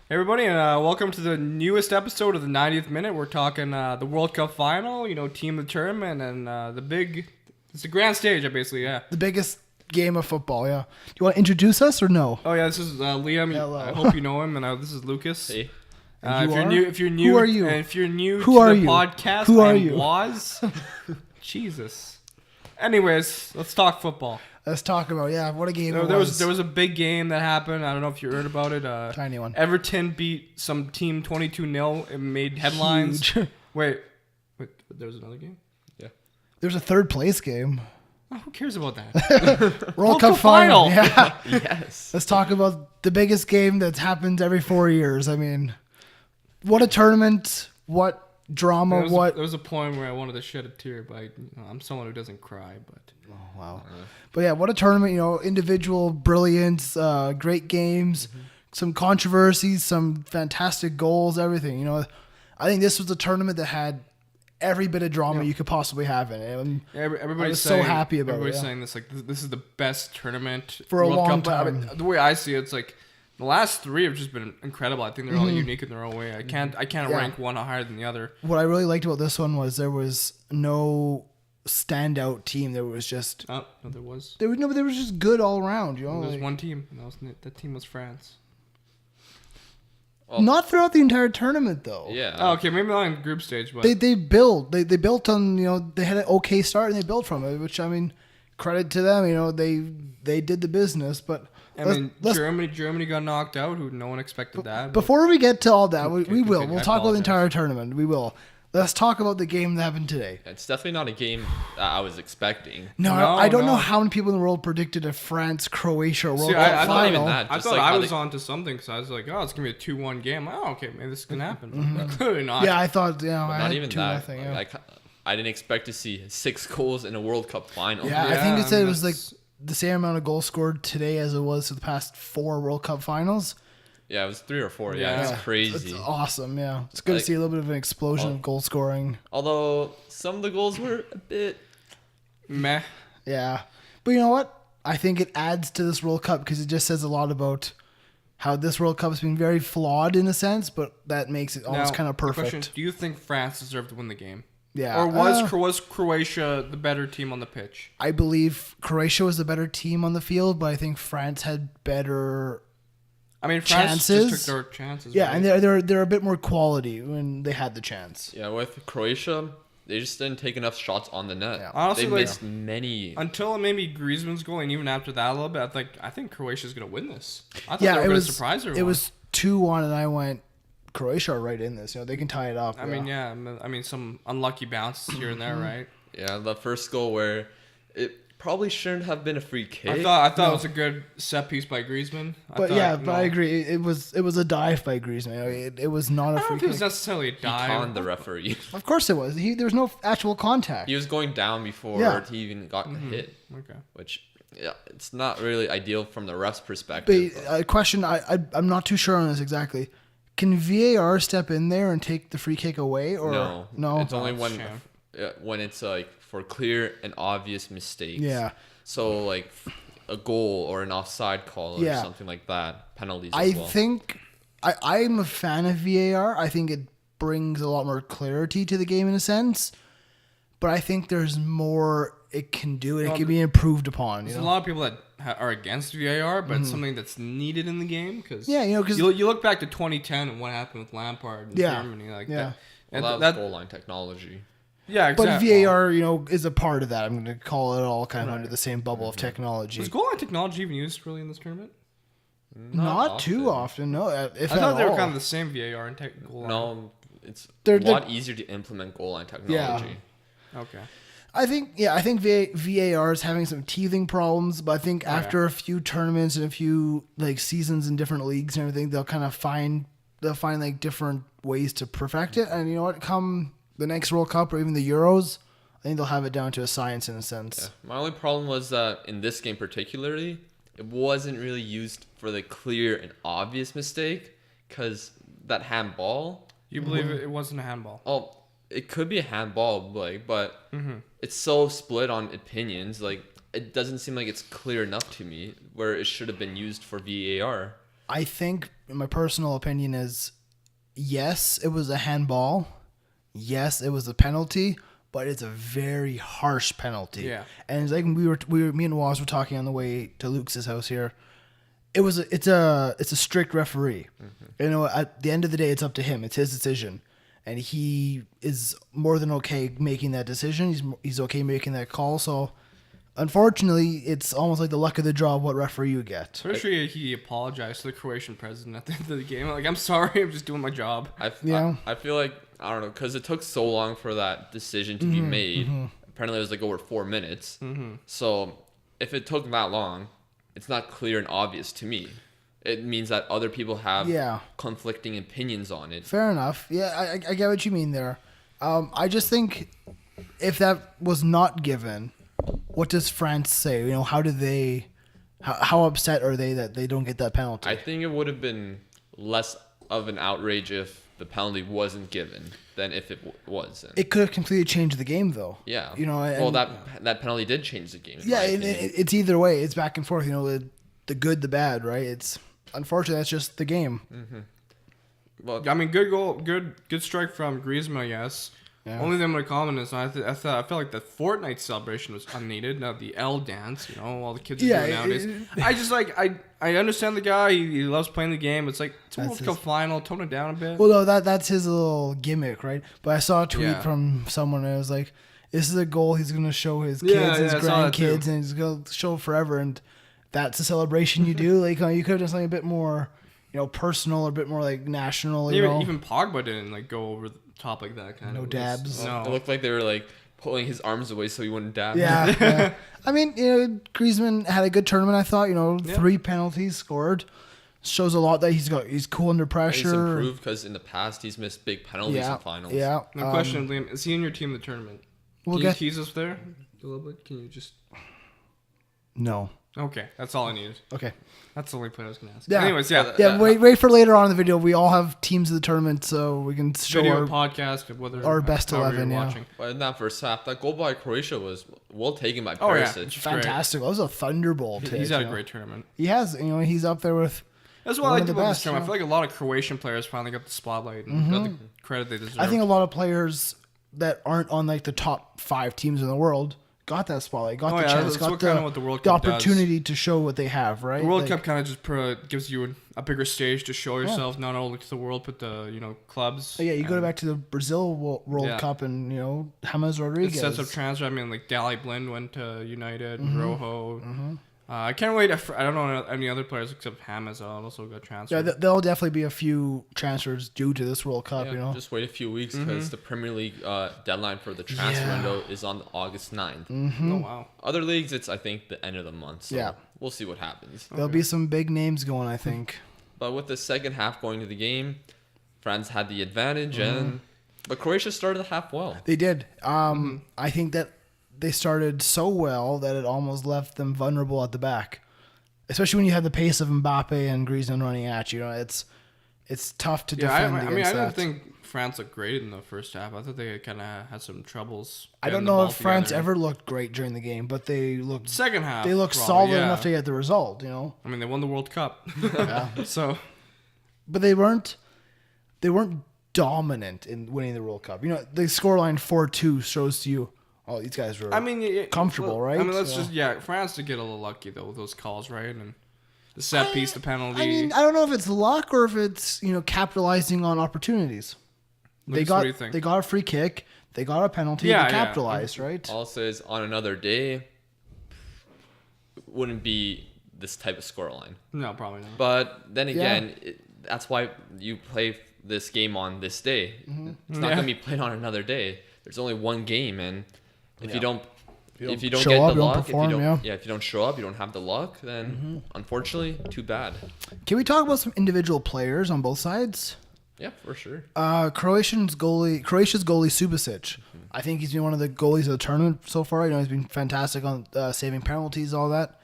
Hey everybody, and welcome to the newest episode of the 90th Minute. We're talking the World Cup final, team of the tournament, and it's the grand stage, basically, yeah. The biggest game of football, yeah. Do you want to introduce us or no? Oh yeah, this is Liam. Hello. I hope you know him, and this is Lucas. Hey. If you're new, Who are you? And if you're new Who to are the you? podcast, Who are I'm you? Waz. Jesus. Anyways, let's talk football. Let's talk about, what a game it There was. was a big game that happened. I don't know if you heard about it. Tiny one. Everton beat some team 22-0. It made headlines. Huge. Wait, there was another game? Yeah. There's a third place game. Oh, who cares about that? World Cup final. Yeah. Yes. Let's talk about the biggest game that happens every 4 years. I mean, what a tournament. What drama. There was a point where I wanted to shed a tear, but I'm someone who doesn't cry. But Oh, wow. But yeah, what a tournament. Individual brilliance, great games, some controversies, some fantastic goals, everything. I think this was a tournament that had every bit of drama you could possibly have in it. And everybody's I was saying, so happy about it. Everybody's Yeah. saying this this is the best tournament For a World long Cup. But, time. the way I see it, it's like the last three have just been incredible. I think they're all unique in their own way. I can't Yeah. rank one higher than the other. What I really liked about this one was there was no standout team. There was just Oh no, there was. there was just good all around. There was like- one team. And that team was France. Well, Not throughout the entire tournament though. yeah. Oh, okay, maybe not in group stage, but They built on they had an okay start and they built from it, which I mean credit to them. They did the business, but let's Germany got knocked out. Who no one expected that. but- before we get to all that, we Okay, will. okay, We'll I talk about the apologize. entire tournament. We will. Let's talk about the game that happened today. It's definitely not a game that I was expecting. No, No, I don't no. know how many people in the world predicted a France-Croatia World See, Cup I thought not even final. that. I Just thought like I how was they- on to something, so I was like, oh, it's gonna be a 2-1 game. Oh, okay, maybe this can happen. But clearly not. Yeah, I thought I Not had even 2-0. that. Yeah. I didn't expect to see 6 goals in a World Cup final. Yeah, I Yeah, think it said I it mean, was like that's- the same amount of goals scored today as it was for the past 4 World Cup finals. Yeah, it was 3 or 4. Yeah. Yeah, Yeah. it's crazy. It's awesome, yeah. It's good Like- to see a little bit of an explosion of goal scoring. Although some of the goals were a bit. Meh. Yeah. But you know what? I think it adds to this World Cup because it just says a lot about how this World Cup has been very flawed in a sense, but that makes it almost Now, kind of the question perfect. is, do you think France deserved to win the game? Yeah. Or was Croatia the better team on the pitch? I believe Croatia was the better team on the field, but I think France had better. I mean, France Chances? just took their chances. Yeah, right? and they're a bit more quality when they had the chance. Yeah, with Croatia, they just didn't take enough shots on the net. Yeah. Honestly, they like- missed many. Until maybe Griezmann's goal, and even after that a little bit, I think Croatia's gonna win this. I thought Yeah, they were it gonna was surprise everyone. it was 2-1, and I went Croatia are right in this. They can tie it up. I mean, some unlucky bounces here and there, right? Yeah, the first goal where it probably shouldn't have been a free kick. I thought it was a good set piece by Griezmann. But I agree. It was a dive by Griezmann. It was not a I don't free know if it was kick. necessarily a He dive. conned the referee. Of course it was. There was no actual contact. He was going down before Yeah. he even got hit, Okay. which it's not really ideal from the ref's perspective. But a question I'm not too sure on this exactly. Can VAR step in there and take the free kick away or no, it's only it's when sham. when it's like for clear and obvious mistakes. Yeah. So like a goal or an offside call or Yeah. something like that, penalties. I as well. think I'm a fan of VAR. I think it brings a lot more clarity to the game in a sense. But I think there's more it can do and it can be improved upon. There's a lot of people that are against VAR, but it's something that's needed in the game because Yeah, 'cause- you look back to 2010 and what happened with Lampard in Yeah. Germany, like Yeah. that. well, And that was that, goal line technology. yeah, But exactly. VAR, is a part of that. I'm going to call it all kind of under the same bubble of technology. Was goal line technology even used really in this tournament? Not too often, no. If I thought at they were all. kind of the same VAR and goal line. No, it's They're- a lot easier to implement goal line technology. Okay. I think VAR is having some teething problems, but I think after a few tournaments and a few like seasons in different leagues and everything, they'll find like different ways to perfect it. And you know what? Come the next World Cup or even the Euros, I think they'll have it down to a science in a sense. Yeah. My only problem was that in this game particularly, it wasn't really used for the clear and obvious mistake because that handball. You believe it wasn't a handball? Oh, it could be a handball, but it's so split on opinions. Like, it doesn't seem like it's clear enough to me where it should have been used for VAR. I think my personal opinion is, yes, it was a handball. Yes, it was a penalty, but it's a very harsh penalty. Yeah. And it's like me and Waz were talking on the way to Luke's house here. It's a strict referee. You know, at the end of the day, it's up to him. It's his decision, and he is more than okay making that decision. He's okay making that call. So, unfortunately, it's almost like the luck of the draw of what referee you get. Pretty sure he apologized to the Croatian president at the end of the game. Like, I'm sorry, I'm just doing my job. I feel like, I don't know, because it took so long for that decision to be made. Apparently, it was like over 4 minutes. So, if it took that long, it's not clear and obvious to me. It means that other people have conflicting opinions on it. Fair enough. Yeah, I get what you mean there. I just think if that was not given, what does France say? You know, how upset are they that they don't get that penalty? I think it would have been less of an outrage if the penalty wasn't given than if it was. It could have completely changed the game, though. Yeah. You know, well, that penalty did change the game. Yeah, it's either way. It's back and forth. You know, the good, the bad, right? It's unfortunately that's just the game. Well, I mean, good goal, good strike from Griezmann, I guess. Yeah. Only thing I'm gonna comment is I felt like the Fortnite celebration was unneeded. Now the L dance, you know, all the kids are doing nowadays. I just I understand the guy. He loves playing the game. It's like it's a World Cup final. Tone it down a bit. Well, no, that's his little gimmick, right? But I saw a tweet from someone and it was like, "This is a goal he's gonna show his kids, his grandkids, and he's gonna show forever." And that's a celebration you do. Like you could have done something a bit more, you know, personal or a bit more like national. Even Pogba didn't like go over the top like that kind of. No dabs. No. It looked like they were like pulling his arms away so he wouldn't dab. Yeah. I mean, you know, Griezmann had a good tournament. I thought, you know, 3 penalties scored shows a lot that he's cool under pressure. He's improved because in the past he's missed big penalties in finals. Yeah. The question, Liam, is he in your team in the tournament? Can you tease us there a little bit? Can you just? No. Okay, that's all I needed. Okay. That's the only point I was going to ask. Yeah. Anyways, wait for later on in the video. We all have teams of the tournament, so we can show video podcast of whether our best 11. Yeah. Watching. But in that first half, that goal by Croatia was well taken by Perisic. Fantastic. That was a thunderbolt. He's had a great tournament. He has. You know, he's up there with. That's what I like about this tournament. I feel like a lot of Croatian players finally got the spotlight and got the credit they deserve. I think a lot of players that aren't on like the top 5 teams in the world got that spotlight, got the chance, got the opportunity to show what they have, right? The World Cup kind of just gives you a bigger stage to show yourself, not only to the world, but the clubs. Yeah, you go back to the Brazil World Cup and, you know, James Rodriguez. It sets up transfer. I mean, like, Dali Blind went to United, Rojo. I can't wait. I don't know any other players except James also got transferred. Yeah, there'll definitely be a few transfers due to this World Cup, you know. Just wait a few weeks because the Premier League deadline for the transfer window is on August 9th. Oh, wow. Other leagues, it's, I think, the end of the month. So we'll see what happens. There'll be some big names going, I think. But with the second half going to the game, France had the advantage, but Croatia started the half well. They did. I think that they started so well that it almost left them vulnerable at the back, especially when you have the pace of Mbappe and Griezmann running at you. You know, it's tough to defend against that. I didn't think France looked great in the first half. I thought they kind of had some troubles. I don't know if France ever looked great during the game, but they looked second half. They looked solid enough to get the result. You know, I mean, they won the World Cup. So, but they weren't dominant in winning the World Cup. You know, the scoreline 4-2 shows to you. Oh, these guys were comfortable, right? I mean, France did get a little lucky, though, with those calls, right? And the set piece, the penalty. I mean, I don't know if it's luck or if it's, you know, capitalizing on opportunities. They got a free kick. They got a penalty. They capitalized, right? Also, is on another day, wouldn't be this type of scoreline. No, probably not. But then again, that's why you play this game on this day. It's not going to be played on another day. There's only one game, and if you don't get the luck, if you don't show up, you don't have the luck, then unfortunately, too bad. Can we talk about some individual players on both sides? Yeah, for sure. Croatia's goalie Subasic. I think he's been one of the goalies of the tournament so far. You know, he's been fantastic on saving penalties, all that.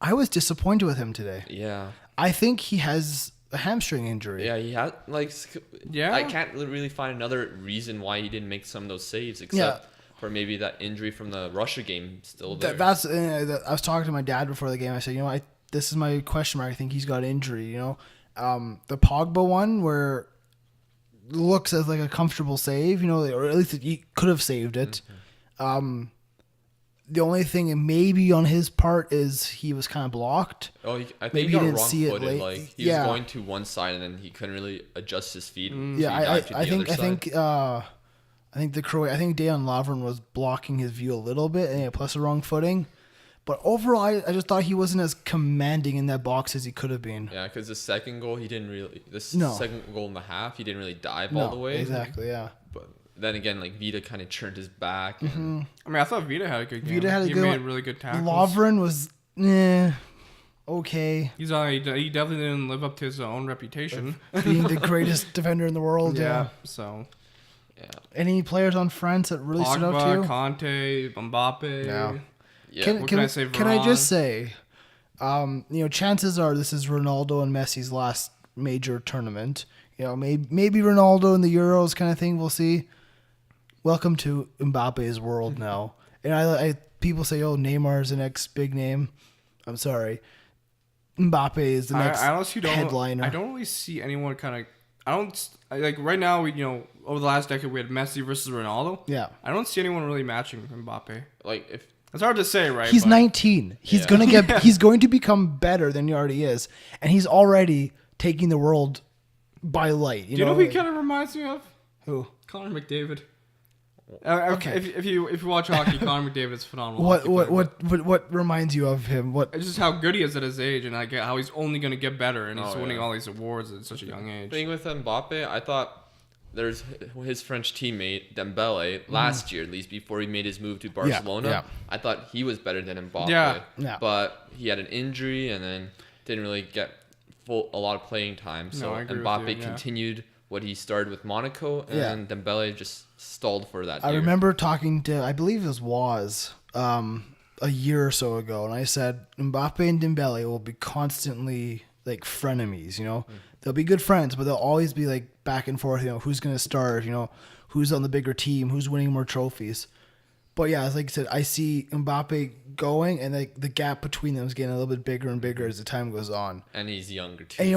I was disappointed with him today. Yeah. I think he has a hamstring injury. Yeah, he had I can't really find another reason why he didn't make some of those saves except for maybe that injury from the Russia game still there. I was talking to my dad before the game. I said, you know, this is my question mark. I think he's got injury, you know. The Pogba one where it looks as like a comfortable save, or at least he could have saved it. Mm-hmm. The only thing maybe on his part is he was kind of blocked. Oh, I think maybe he got didn't see it wrong-footed. late. Like he was going to one side and then he couldn't really adjust his feet. Yeah, so I think Dejan Lovren was blocking his view a little bit, and plus a wrong footing. But overall, I just thought he wasn't as commanding in that box as he could have been. Yeah, because the second goal, he didn't really. Second goal in the half, he didn't really dive all the way. Exactly, yeah. But then again, like Vida kind of turned his back. And, I mean, I thought Vida had a good game. Vida had a good made really good tackles. Lovren was, okay. He definitely didn't live up to his own reputation. Being the greatest defender in the world, yeah. So. Yeah. Any players on France that really stood out to you? Conte, Mbappe. Yeah. Yeah. Can I just say, chances are this is Ronaldo and Messi's last major tournament. Maybe Ronaldo in the Euros kind of thing. We'll see. Welcome to Mbappe's world now. And I people say, oh, Neymar's the next big name. I'm sorry. Mbappe is the next headliner. I don't really see anyone right now, over the last decade we had Messi versus Ronaldo. Yeah. I don't see anyone really matching Mbappe. Like if it's hard to say, right? He's 19. He's he's going to become better than he already is, and he's already taking the world by light. Do you know who he kind of reminds me of? Who? Connor McDavid. Okay. If you watch hockey, Connor McDavid is phenomenal. What reminds you of him? It's just how good he is at his age, and how he's only going to get better, and he's winning all these awards at such a young age. The thing with Mbappe, I thought there's his French teammate Dembele last year, at least before he made his move to Barcelona. Yeah. I thought he was better than Mbappe. Yeah. But he had an injury and then didn't really get a lot of playing time. So Mbappe continued what he started with Monaco, and Dembele just stalled for that. I remember talking to, I believe it was a year or so ago, and I said Mbappe and Dembele will be constantly like frenemies. They'll be good friends, but they'll always be like back and forth. Who's gonna start? Who's on the bigger team? Who's winning more trophies? But yeah, like I said, I see Mbappe going, and like the gap between them is getting a little bit bigger and bigger as the time goes on. And he's younger too. And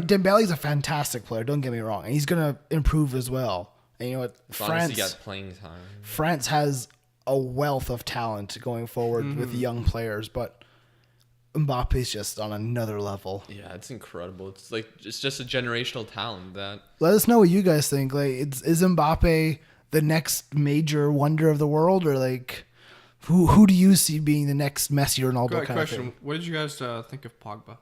Dembele's a fantastic player. Don't get me wrong, and he's gonna improve as well. And France got playing time. France has a wealth of talent going forward with young players, but Mbappe's just on another level. Yeah, it's incredible. It's just a generational talent that. Let us know what you guys think. Like, is Mbappe the next major wonder of the world, or like who do you see being the next Messi or Ronaldo kind of thing? What did you guys think of Pogba?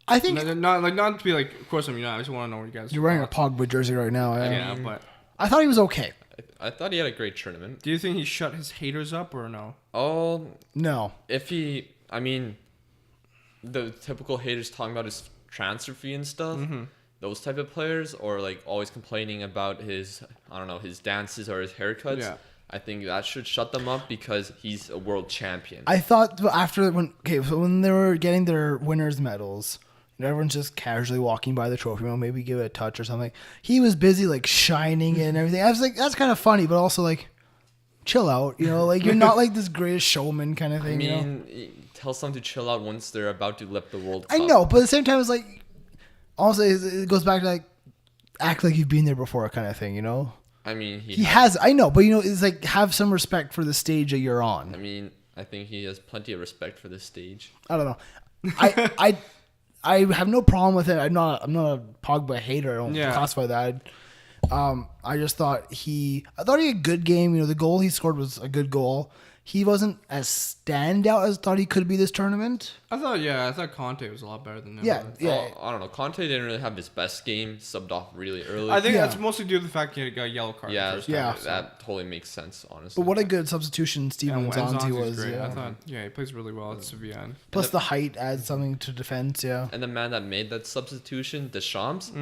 I think not to be like, of course I just want to know what you guys. You're wearing a Pogba jersey right now. Yeah, but I thought he was okay. I thought he had a great tournament. Do you think he shut his haters up or no? Oh no. The typical haters talking about his transfer fee and stuff. Those type of players, or like always complaining about his dances or his haircuts. Yeah. I think that should shut them up because he's a world champion. I thought when they were getting their winners' medals, everyone's just casually walking by the trophy room, maybe give it a touch or something. He was busy like shining it and everything. I was like, that's kind of funny, but also like, chill out, like you're not like this greatest showman kind of thing. Tell someone to chill out once they're about to lift the World Cup. I know, but at the same time, it's like, also it goes back to like, act like you've been there before kind of thing, I mean, he has. I know, but it's like, have some respect for the stage that you're on. I mean, I think he has plenty of respect for this stage. I don't know. I have no problem with it. I'm not a Pogba hater. I don't classify that. I just thought he had a good game. The goal he scored was a good goal. He wasn't as standout as I thought he could be this tournament. I thought Conte was a lot better than him. Yeah. I don't know. Conte didn't really have his best game. Subbed off really early. I think that's mostly due to the fact he got a yellow card. That totally makes sense, honestly. But what a good substitution Steven Nzonzi was. Great. I thought, he plays really well at Sevilla. Plus the height adds something to defense, And the man that made that substitution, Deschamps,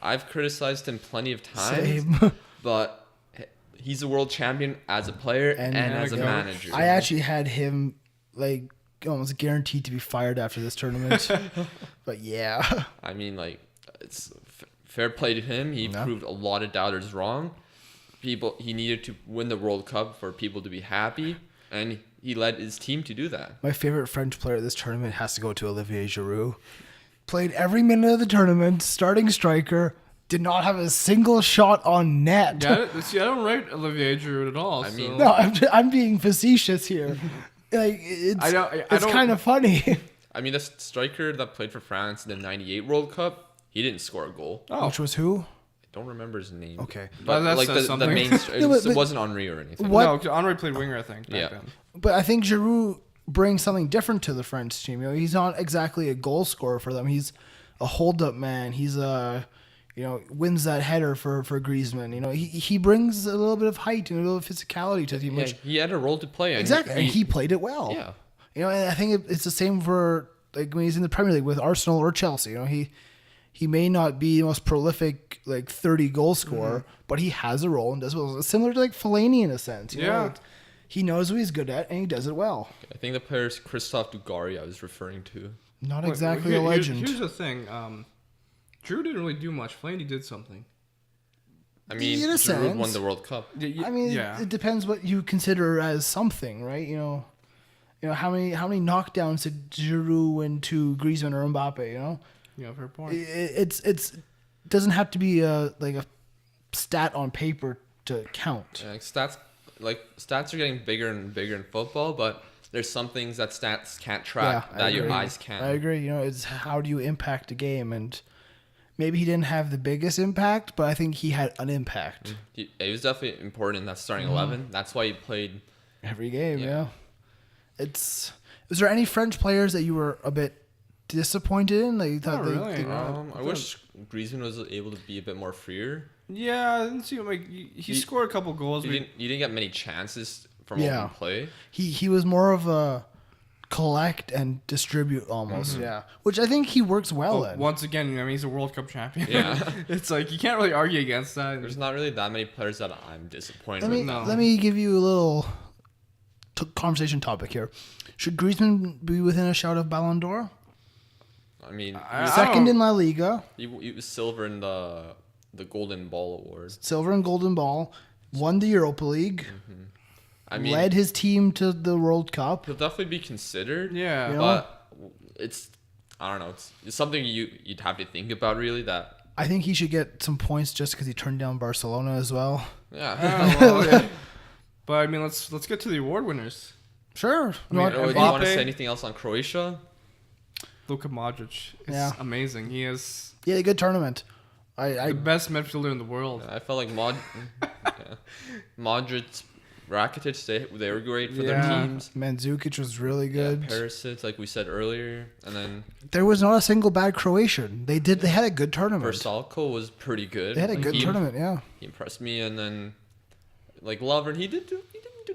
I've criticized him plenty of times. Same. But he's a world champion as a player and as a manager. I actually had him like almost guaranteed to be fired after this tournament. But yeah. I mean, like, it's fair play to him. He proved a lot of doubters wrong. He needed to win the World Cup for people to be happy, and he led his team to do that. My favorite French player at this tournament has to go to Olivier Giroud. played every minute of the tournament, starting striker, did not have a single shot on net. Yeah, see, I don't rate Olivier Giroud at all. No, I'm being facetious here. Like it's kind of funny. I mean, the striker that played for France in the '98 World Cup, he didn't score a goal. Oh. Which was who? I don't remember his name. Okay, but like the main, it wasn't Henry or anything. What? No, Henry played winger, I think. Back then. But I think Giroud brings something different to the French team. You know, he's not exactly a goal scorer for them. He's a hold-up man. He's wins that header for Griezmann. You know, he brings a little bit of height and a little physicality to the team. Which, he had a role to play. Exactly, and he played it well. Yeah. You know, and I think it's the same for like when he's in the Premier League with Arsenal or Chelsea. You know, he may not be the most prolific, like 30 goal scorer, but he has a role and does well. It's similar to like Fellaini in a sense. You know, he knows what he's good at and he does it well. I think the player is Christophe Dugarry I was referring to. Not exactly a legend. Here's the thing. Drew didn't really do much. Fellaini did something. I mean, Giroud won the World Cup. I mean, it depends what you consider as something, right? You know how many knockdowns did Giroud win to Griezmann or Mbappe? You know. Yeah, fair point. It's doesn't have to be a stat on paper to count. Yeah, stats are getting bigger and bigger in football, but there's some things that stats can't track that your eyes can. I agree. You know, it's how do you impact a game, and maybe he didn't have the biggest impact, but I think he had an impact. He was definitely important in that starting 11. That's why he played every game. Yeah. Was there any French players that you were a bit disappointed in? Like, you thought I wish Griezmann was able to be a bit more freer. Yeah, I didn't see him. Like he scored a couple goals. You didn't get many chances from open play. He was more of a collect and distribute almost. Yeah, which I think he works well in. Once again, I mean, he's a World Cup champion. Yeah, it's like you can't really argue against that. There's not really that many players that I'm disappointed with. Let me give you a little conversation topic here. Should Griezmann be within a shout of Ballon d'Or? I mean, second in La Liga. He was silver in the Golden Ball award. Silver and Golden Ball. Won the Europa League. Mm-hmm. I mean, led his team to the World Cup. He'll definitely be considered. Yeah, but it's I don't know. It's something you'd have to think about really. That I think he should get some points just because he turned down Barcelona as well. Yeah. But I mean, let's get to the award winners. Sure. Do you want to say anything else on Croatia? Luka Modric is amazing. He had a good tournament. The best midfielder in the world. I felt like Modric, Rakitic, they were great for their teams. Mandzukic was really good. Perisic, like we said earlier, and then there was not a single bad Croatian. They had a good tournament. Versalco was pretty good. They had a good tournament. Yeah, he impressed me, and then like Lovren, he didn't do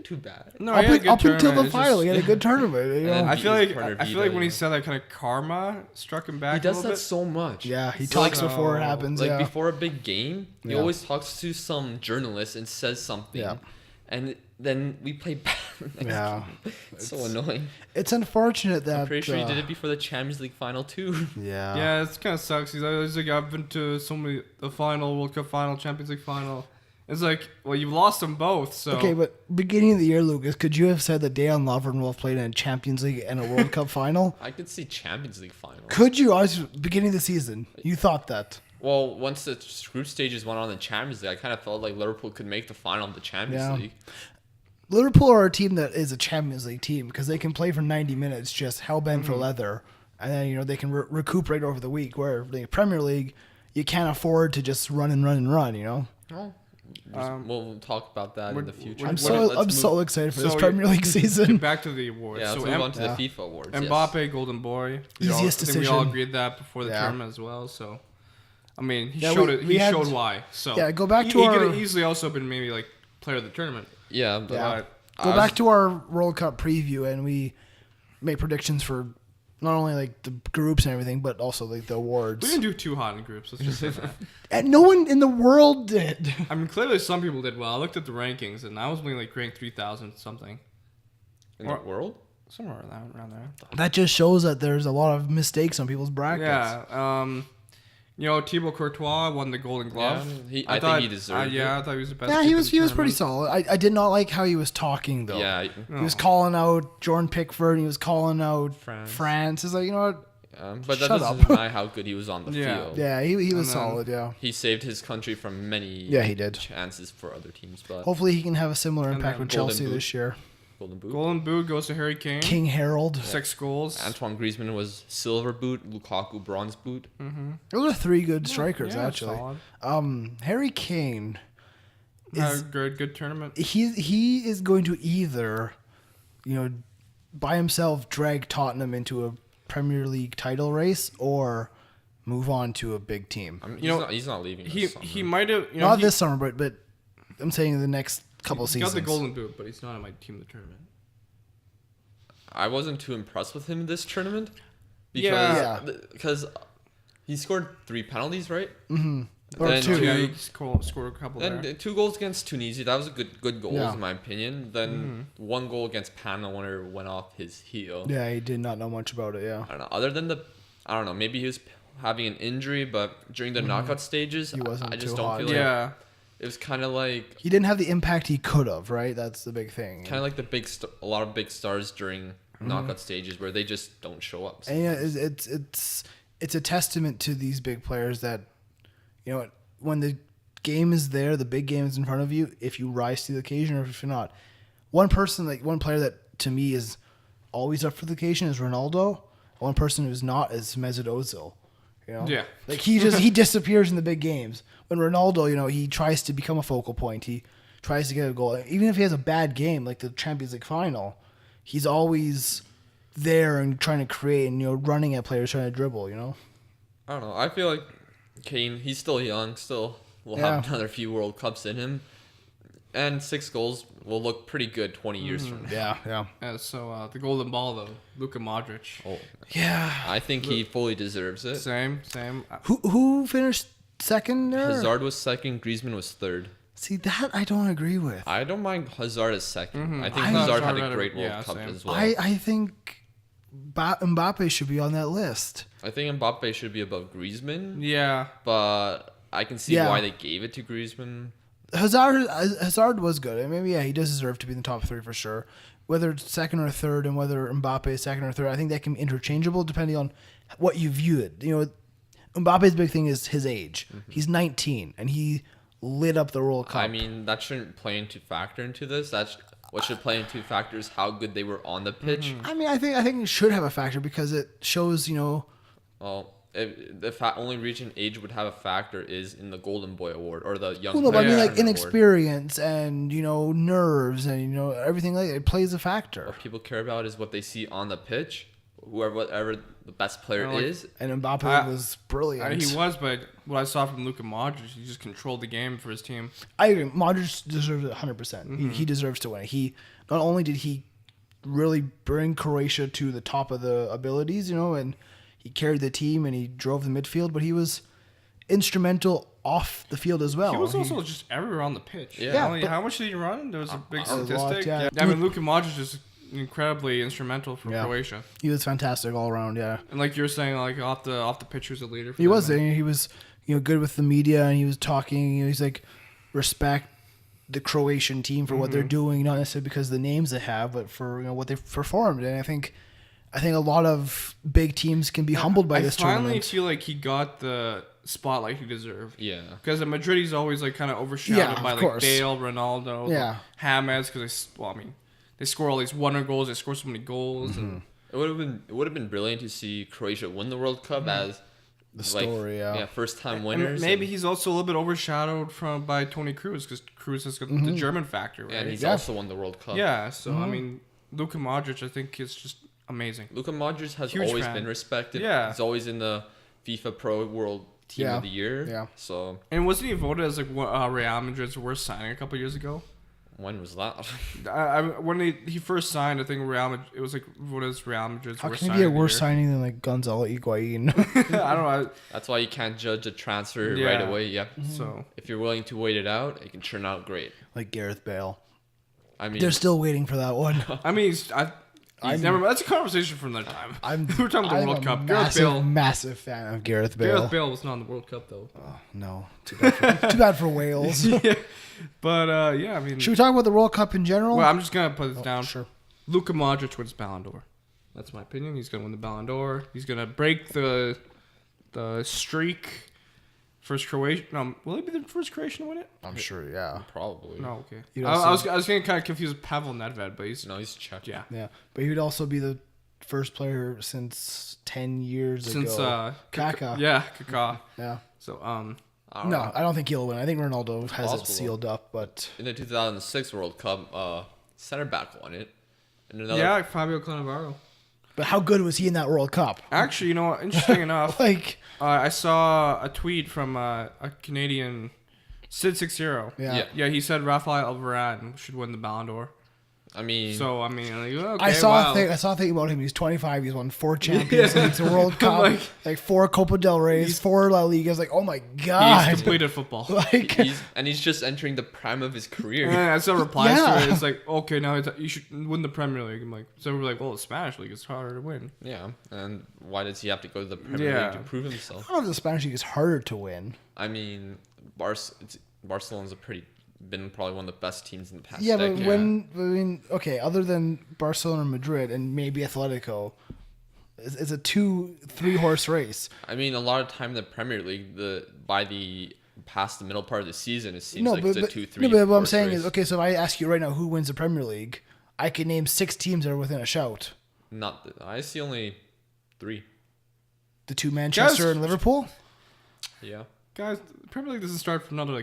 too bad. No, up until the final, he had a good tournament. You know? I feel like when he said that, kind of karma struck him back. He does that so much. Yeah, he talks before it happens. Like before a big game, he always talks to some journalist and says something, and then we play bad. It's so annoying. It's unfortunate that I'm pretty sure he did it before the Champions League final too. Yeah, it's kind of sucks. He's like, I've been to so many, the final, World Cup final, Champions League final. It's like, well, you've lost them both, so... Okay, but beginning of the year, Lucas, could you have said that Dejan Lovren will have played in a Champions League and a World Cup final? I could see Champions League final. Could you? Beginning of the season, you thought that. Well, once the group stages went on in the Champions League, I kind of felt like Liverpool could make the final of the Champions League. Liverpool are a team that is a Champions League team because they can play for 90 minutes just hell-bent for leather, and then they can recuperate over the week, where the Premier League, you can't afford to just run, Well, we'll talk about that in the future. I'm so excited for this Premier League season. Back to the awards. Yeah, let's move on to the FIFA awards. Mbappe, Golden Boy. Easiest decision. I think we all agreed that before the tournament as well. So, I mean, he showed why. So go back to he could have easily also been maybe like player of the tournament. Yeah, go back to our World Cup preview and we make predictions for not only like the groups and everything, but also like the awards. We didn't do too hot in groups. Let's just say that. And no one in the world did. I mean, clearly some people did well. I looked at the rankings, and I was only like ranked 3,000 something. In the world? Somewhere around there. That just shows that there's a lot of mistakes on people's brackets. Yeah. Thibaut Courtois won the Golden Glove. Yeah, I think he deserved it. I thought he was the best. Yeah, he was pretty solid. I did not like how he was talking though. Yeah, he was calling out Jordan Pickford. And he was calling out France. It's like, you know what? But that Shut doesn't up. deny how good he was on the field. Yeah, he was solid. Yeah, He saved his country from many he did. chances for other teams. But Hopefully he can have a similar And impact then with Golden Chelsea Boot. this year. Golden Boot. Golden Boot goes to Harry Kane. King Harold. 6 goals. Antoine Griezmann was silver boot. Lukaku bronze boot. Those are 3 good strikers Yeah, actually. solid. Harry Kane is Good tournament. he is going to either, by himself drag Tottenham into a Premier League title race or move on to a big team. I mean, You know, he's not leaving. He This summer. he might have Not this summer, but I'm saying the next couple he seasons. got the Golden Boot, but he's not on my team in the tournament. I wasn't too impressed with him in this tournament Yeah. because he scored 3 penalties, right? Or Then 2. Yeah, he scored a couple Then there. 2 goals against Tunisia. That was a good goals Yeah. in my opinion. Then 1 goal against Panama when it went off his heel. Yeah, he did not know much about it. Yeah, I don't know. Other than I don't know. Maybe he was having an injury, but during the knockout stages, He wasn't I just too don't hot. feel like Yeah. it was kind of like he didn't have the impact he could have. Right, that's the big thing. kind of like a lot of big stars during knockout stages where they just don't show up. And yeah, it's a testament to these big players that, when the game is there, the big game is in front of you. If you rise to the occasion, or if you're not, one player that to me is always up for the occasion is Ronaldo. One person who's not is Mesut Ozil. Yeah. like he disappears in the big games. When Ronaldo, he tries to become a focal point. He tries to get a goal, even if he has a bad game, like the Champions League final. He's always there and trying to create and running at players, trying to dribble. I don't know. I feel like Kane, he's still young, still will have another few World Cups in him. And 6 goals will look pretty good 20 years from now. Yeah. So the Golden Ball though, Luka Modric. Oh, Yeah. I think he fully deserves it. Same. Who finished second there? Hazard was second, Griezmann was third. See, that I don't agree with. I don't mind Hazard as 2nd. I think I- Hazard had Hazard a great had World yeah, Cup same. as well. I think Mbappe should be on that list. I think Mbappe should be above Griezmann, Yeah. but I can see Yeah. why they gave it to Griezmann. Hazard was good. I mean, yeah, he does deserve to be in the top 3 for sure. Whether it's second or third, and whether Mbappe is second or third, I think that can be interchangeable depending on what you view it. Mbappe's big thing is his age. He's 19, and he lit up the World Cup. I mean, that shouldn't play into factor into this. That's what should play into factor is how good they were on the pitch. I mean, I think it should have a factor because it shows, Well, only reason age would have a factor is in the Golden Boy Award or the Young. well, no, but I mean, Player like Award. inexperience and nerves and everything like that. It plays a factor. What people care about is what they see on the pitch. Whatever the best player is. And Mbappe was brilliant. He was, but what I saw from Luka Modric, he just controlled the game for his team. I agree. Modric deserves it 100%. He deserves to win. He not only did he really bring Croatia to the top of the abilities, and he carried the team and he drove the midfield, but he was instrumental off the field as well. He was also just everywhere on the pitch. Yeah. Only, how much did he run? There was a big a lot, statistic. yeah. I mean, Luka Modric is incredibly instrumental for Croatia. He was fantastic all around. Yeah, And like you were saying, like off the pitch, he was a leader. For he them. was. He was good with the media, and he was talking. He's like respect the Croatian team for what they're doing, not necessarily because of the names they have, but for what they've performed. And I think a lot of big teams can be humbled by this I finally tournament. feel like he got the spotlight he deserved. Yeah. Because at Madrid, he's always like kind of overshadowed Yeah, by of like course. Bale, Ronaldo, Yeah. James. Because they score all these wonder goals. They score so many goals. And It would have been brilliant to see Croatia win the World Cup as The story, yeah. first time and winners. maybe he's also a little bit overshadowed by Toni Kroos because Kroos has got the German factor, right? and he's Yeah. also won the World Cup. Yeah. So I mean, Luka Modric, I think is just amazing. Luka Modric has Huge always fan. been respected. Yeah. He's always in the FIFA Pro World Team Yeah. of the Year. Yeah. So And wasn't he voted as like Real Madrid's worst signing a couple years ago? when was that? When he first signed, I think it was like voted as Real Madrid's How worst can it signing. be a of the worse year. signing than like Gonzalo Higuain? I don't know. That's why you can't judge a transfer Yeah. right away. Yep. So If you're willing to wait it out, it can turn out great. like Gareth Bale. I mean, They're still waiting for that one. I mean, he's never. That's a conversation for another time. We're talking about the World Cup. Gareth Bale. Massive fan of Gareth Bale. Gareth Bale was not in the World Cup though. No, too bad for Wales. Yeah. But yeah, I mean, Should we talk about the World Cup in general? well, I'm just gonna put this down. Sure. Luka Modric wins Ballon d'Or. That's my opinion. He's gonna win the Ballon d'Or. He's gonna break the streak. First Croatian. No, will he be the first Croatian to win it? I'm sure, yeah. Probably. No, okay. I was getting kind of confused with Pavel Nedved, but he's Czech. Yeah. Yeah, but he would also be the first player since 10 years Since ago. Kaká. Yeah, Kaká. Yeah. So No, I don't think he'll win. I think Ronaldo has it possible. sealed up, but In the 2006 World Cup, center back won it. And another. yeah, Fabio Cannavaro. how good was he in that World Cup? Actually, you know what? Interesting enough, Like, I saw a tweet from a Canadian, Sid60. yeah. Yeah, he said Rafael Varane should win the Ballon d'Or. I mean, So I mean, like, okay, I saw wow. a thing about him. He's 25. He's won 4 Champions Leagues, a World Cup, like 4 Copa del Reys, 4 La Ligas. Like, oh my god, He's completed football. like, he's just entering the prime of his career. And I saw replies Yeah. to it. It's like, okay, now you should win the Premier League. I'm like, so we're like, well, the Spanish League is harder to win. Yeah, and why does he have to go to the Premier Yeah. League to prove himself? I don't know if the Spanish League is harder to win. I mean, Barcelona's been probably one of the best teams in the past Yeah, but decade. okay, other than Barcelona, Madrid, and maybe Atletico, it's a 2-3 horse race. I mean, a lot of time in the Premier League, past the middle part of the season, it seems like it's a 2-3. No, but what I'm horse saying race. is, okay, so if I ask you right now who wins the Premier League, I can name 6 teams that are within a shout. I see only 3. The 2 Manchester Guys- and Liverpool, Yeah. Guys, the Premier League doesn't start for another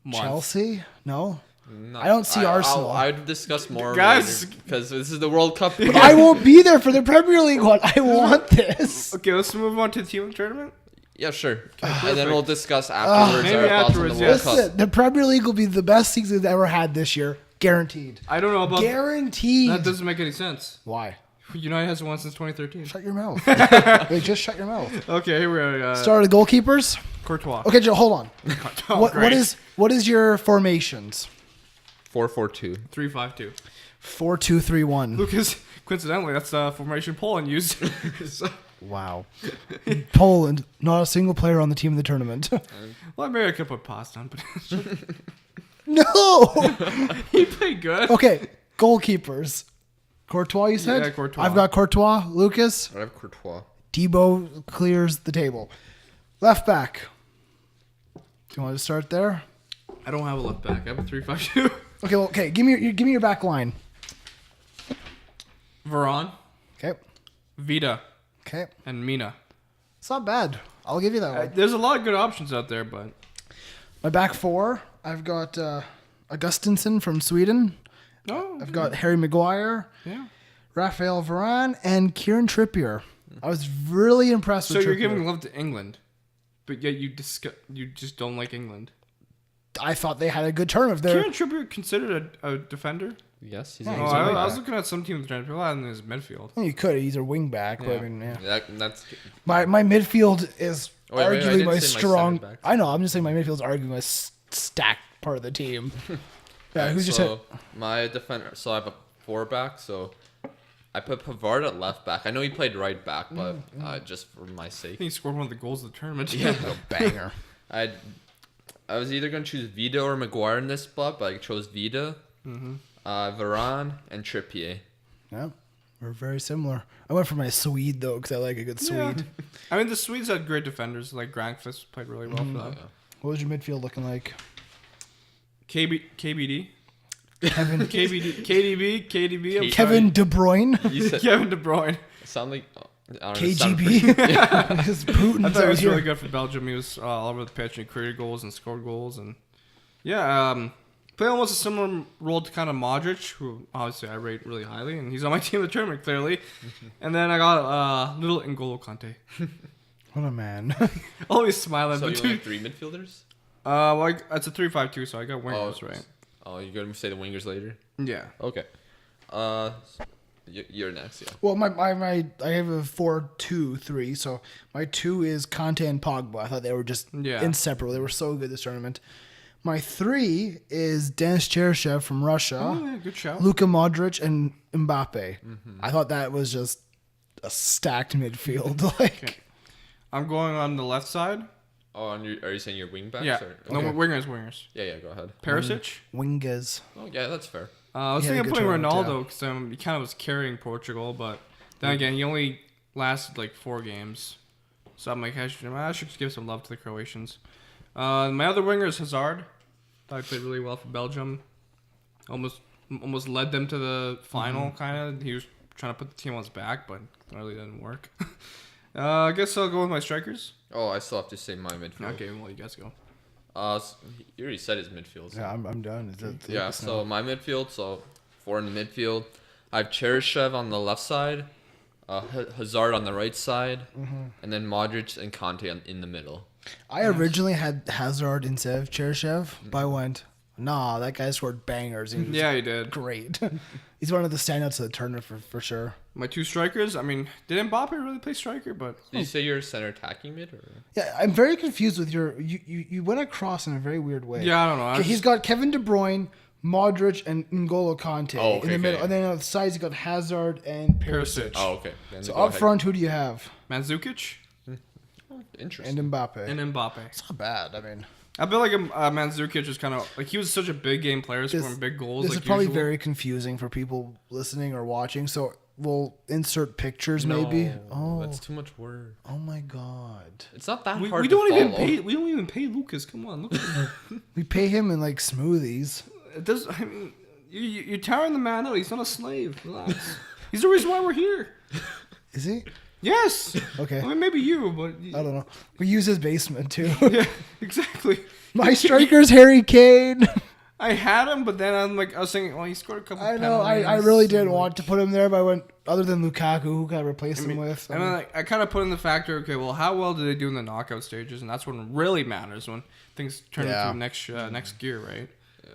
month. Chelsea. No, No, I don't see Arsenal. I'd discuss more Guys- because this is the World Cup. but I won't be there for the Premier League one. I want this. Okay, let's move on to the team of the tournament. Yeah, sure. and perfect. then we'll discuss afterwards Maybe our thoughts afterwards, on the yeah. World Cup. Listen, the Premier League will be the best season they've ever had this year, guaranteed. I don't know about Guaranteed. that. Doesn't make any sense. Why? United hasn't won since 2013. Shut your mouth. Like, just shut your mouth. Okay, here we are. Start of the goalkeepers. Courtois. Okay, Joe, hold on. Oh, What great. is your formations? 4-4-2. 3-5-2. 4-2-3-1. Lucas, coincidentally, that's the formation Poland used. So- Wow. Poland, not a single player on the team of the tournament. well, maybe I could put Paz down, but No. he played good. Okay, goalkeepers. Courtois, you said? Yeah, Courtois. I've got Courtois. Lucas. I have Courtois. Debo clears the table. Left back. Do you want to start there? I don't have a left back. I have a 3-5-2. Okay, well, okay. Give me your back line. Varane, Okay. Vida, Okay. and Mina. It's not bad. I'll give you that one. There's a lot of good options out there, but My back 4. I've got Augustinsson from Sweden. no, I've got Harry Maguire, yeah. Raphael Varane, and Kieran Trippier. I was really impressed So with you're Trippier. giving love to England, but yet you just don't like England. I thought they had a good tournament there. Kieran Trippier considered a defender? Yes, he's Yeah, Oh, he's a I wing was back. looking at some teams trying to fill out in his midfield. Well, you could. He's a wing back. But I Yeah. mean, yeah. That's My midfield is Wait, I arguably didn't my say my strong. center backs. I know. I'm just saying my midfield is arguably my stacked part of the team. Yeah, who's your so my defender? So I have a 4-back. So I put Pavard at left back. I know he played right back, but just for my I sake, think he scored one of the goals of the tournament. Yeah. banger? I was either gonna choose Vida or Maguire in this spot, but I chose Vida, Varane, and Trippier. Yeah, we're very similar. I went for my Swede though because I like a good Yeah. Swede. I mean, the Swedes had great defenders. Like Grankvist played really well for them. What was your midfield looking like? KBD. Kevin KDB. I'm Kevin De Bruyne. You sorry. said Kevin De Bruyne. sound like I don't know, sound KGB. Because Putin's I thought he out was here. really good for Belgium. He was all over the pitch and created goals and scored goals. And yeah, played almost a similar role to kind of Modric, who obviously I rate really highly. And he's on my team in the tournament, clearly. And then I got little N'Golo Kante. What a man. Always smiling. So but you only have 3 midfielders? well, it's a 3-5-2, so I got wingers, right? Oh, you're gonna say the wingers later? Yeah. Okay. You're next, yeah. Well, I have a 4-2-3. So my 2 is Conte and Pogba. I thought they were just inseparable. They were so good this tournament. My 3 is Denis Cheryshev from Russia. Oh, yeah, good shout. Luka Modric and Mbappe. I thought that was just a stacked midfield. Like, Okay. I'm going on the left side. Oh, and are you saying you're wing backs? Yeah. Or? No, Okay. wingers. Yeah, go ahead. Perisic. wingers. Oh, yeah, that's fair. I was He had a thinking of good putting tournament, Ronaldo because he kind of was carrying Portugal, but Then again, he only lasted like 4 games. So I'm like, I should give some love to the Croatians. My other winger is Hazard. Thought he played really well for Belgium. Almost led them to the final, kind of. He was trying to put the team on his back, but it really didn't work. I guess I'll go with my strikers. Oh, I still have to say my midfield. Okay, well, you guys go. You already said his midfield. So. Yeah, I'm done. So my midfield, so 4 in the midfield. I have Cheryshev on the left side, Hazard on the right side, and then Modric and Kante in the middle. I originally had Hazard instead of Cheryshev, but I went, nah, that guy scored bangers. He did. Great. He's one of the standouts of the tournament for sure. My 2 strikers, I mean, did Mbappe really play striker? But Did you say you're a center attacking mid? Or? Yeah, I'm very confused with you went across in a very weird way. Yeah, I don't know. Okay, he's got Kevin De Bruyne, Modric, and N'Golo Kante in the middle. And then on the sides, you got Hazard and Perisic. Oh, okay. Then So up front, who do you have? Mandzukic Interesting. And Mbappe. It's not bad. I mean, I feel like Mandzukic is kind of like he was such a big game player, scoring big goals. This like is probably usual. very confusing for people listening or watching. So we'll insert pictures, maybe. Oh, that's too much word. Oh my god! It's not that We hard. don't even pay Lucas. Come on, look. At him. We pay him in like smoothies. It does. I mean, you're tiring the man out. He's not a slave. Relax. He's the reason why we're here. Is he? Yes. Okay. I mean, maybe you, but I don't know. We use his basement too. Yeah, exactly. My striker's Harry Kane. I had him, but then I was thinking, well, he scored a couple. I know. penalties. I really didn't want to put him there, but I went other than Lukaku, who can I replace him with? And then I kind of put in the factor. Okay, well, how well did they do in the knockout stages? And that's when it really matters, when things turn into next gear, right?